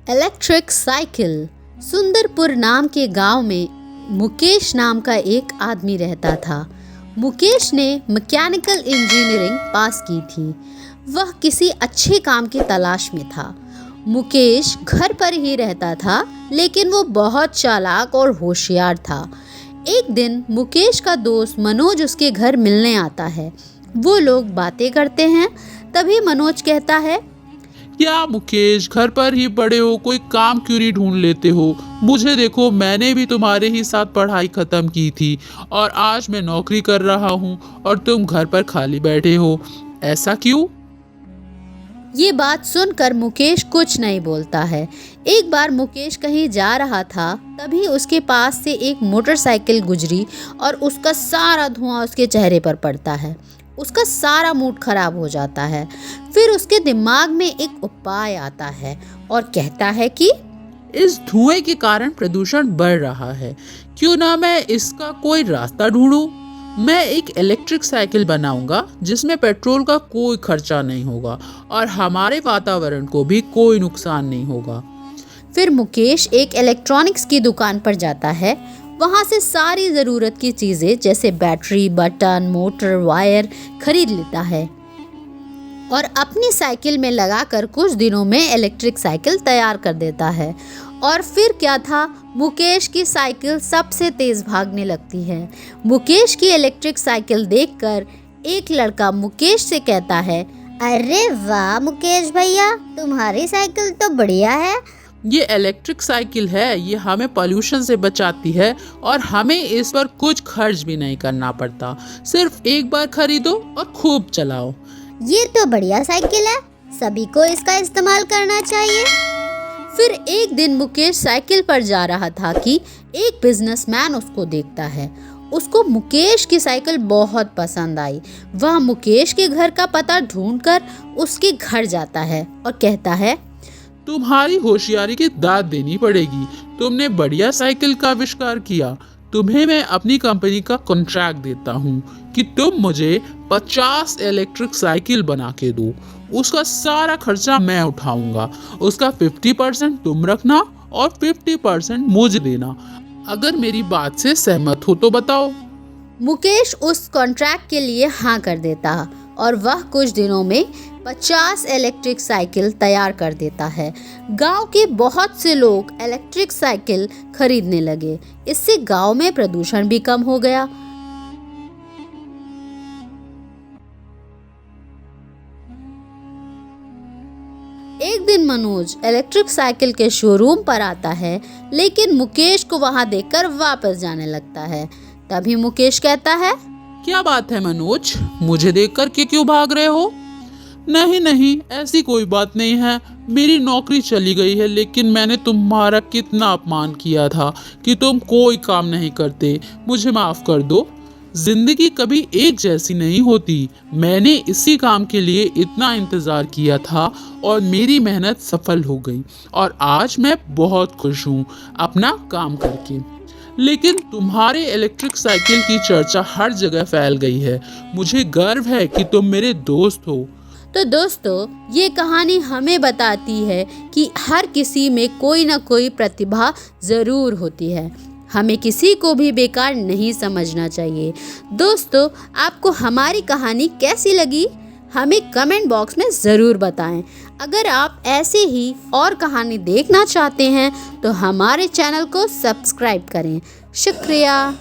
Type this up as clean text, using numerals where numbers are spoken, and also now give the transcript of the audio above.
Electric cycle. Sundarpur नाम के गांव में मुकेश नाम का एक आदमी रहता था। मुकेश ने मैकेनिकल इंजीनियरिंग पास की थी। वह किसी अच्छे काम की तलाश में था। मुकेश घर पर ही रहता था, लेकिन वो बहुत चालाक और होशियार था। एक दिन मुकेश का दोस्त मनोज उसके घर मिलने आता है। वो लोग बातें करते हैं। तभी मनोज कहता है, क्या मुकेश, घर पर ही पड़े हो, कोई काम क्यों नहीं ढूंढ लेते हो? मुझे देखो, मैंने भी तुम्हारे ही साथ पढ़ाई खत्म की थी और आज मैं नौकरी कर रहा हूँ और तुम घर पर खाली बैठे हो। ऐसा क्यों? ये बात सुनकर मुकेश कुछ नहीं बोलता है। एक बार मुकेश कहीं जा रहा था, तभी उसके पास से एक मोटरसाइकिल गुजरी और उसका सारा धुआं उसके चेहरे पर पड़ता है। उसका सारा मूड खराब हो जाता है। फिर उसके दिमाग में एक उपाय आता है और कहता है कि इस धुएं के कारण प्रदूषण बढ़ रहा है, क्यों ना मैं इसका कोई रास्ता ढूंढूं। मैं एक इलेक्ट्रिक साइकिल बनाऊंगा जिसमें पेट्रोल का कोई खर्चा नहीं होगा और हमारे वातावरण को भी कोई नुकसान नहीं होगा। फिर मुकेश एक इलेक्ट्रॉनिक्स की दुकान पर जाता है। वहाँ से सारी ज़रूरत की चीज़ें जैसे बैटरी, बटन, मोटर, वायर खरीद लेता है और अपनी साइकिल में लगाकर कुछ दिनों में इलेक्ट्रिक साइकिल तैयार कर देता है। और फिर क्या था, मुकेश की साइकिल सबसे तेज़ भागने लगती है। मुकेश की इलेक्ट्रिक साइकिल देखकर एक लड़का मुकेश से कहता है, अरे वाह मुकेश भैया, तुम्हारी साइकिल तो बढ़िया है। ये इलेक्ट्रिक साइकिल है, ये हमें पोल्यूशन से बचाती है और हमें इस पर कुछ खर्च भी नहीं करना पड़ता। सिर्फ एक बार खरीदो और खूब चलाओ। ये तो बढ़िया साइकिल है, सभी को इसका इस्तेमाल करना चाहिए। फिर एक दिन मुकेश साइकिल पर जा रहा था कि एक बिजनेसमैन उसको देखता है। उसको मुकेश की साइकिल बहुत पसंद आई। वह मुकेश के घर का पता ढूंढकर उसके घर जाता है और कहता है, तुम्हारी होशियारी की दाद देनी पड़ेगी। तुमने बढ़िया साइकिल का आविष्कार किया। तुम्हें मैं अपनी कंपनी का कॉन्ट्रैक्ट देता हूँ कि तुम मुझे 50 इलेक्ट्रिक साइकिल बना के दो। उसका सारा खर्चा मैं उठाऊंगा। उसका 50% तुम रखना और 50% मुझे देना। अगर मेरी बात से सहमत हो तो बताओ। मुकेश उस कॉन्ट्रैक्ट के लिए हाँ कर देता और वह कुछ दिनों में 50 इलेक्ट्रिक साइकिल तैयार कर देता है। गांव के बहुत से लोग इलेक्ट्रिक साइकिल खरीदने लगे। इससे गांव में प्रदूषण भी कम हो गया। एक दिन मनोज इलेक्ट्रिक साइकिल के शोरूम पर आता है, लेकिन मुकेश को वहां देखकर वापस जाने लगता है। तभी मुकेश कहता है, क्या बात है मनोज, मुझे देखकर के क्यों भाग रहे हो? नहीं नहीं, ऐसी कोई बात नहीं है। मेरी नौकरी चली गई है, लेकिन मैंने तुम्हारा कितना अपमान किया था कि तुम कोई काम नहीं करते। मुझे माफ़ कर दो। जिंदगी कभी एक जैसी नहीं होती। मैंने इसी काम के लिए इतना इंतज़ार किया था और मेरी मेहनत सफल हो गई और आज मैं बहुत खुश हूँ अपना काम करके। लेकिन तुम्हारे इलेक्ट्रिक साइकिल की चर्चा हर जगह फैल गई है। मुझे गर्व है कि तुम मेरे दोस्त हो। तो दोस्तों, ये कहानी हमें बताती है कि हर किसी में कोई ना कोई प्रतिभा ज़रूर होती है। हमें किसी को भी बेकार नहीं समझना चाहिए। दोस्तों, आपको हमारी कहानी कैसी लगी, हमें कमेंट बॉक्स में ज़रूर बताएं। अगर आप ऐसे ही और कहानी देखना चाहते हैं तो हमारे चैनल को सब्सक्राइब करें। शुक्रिया।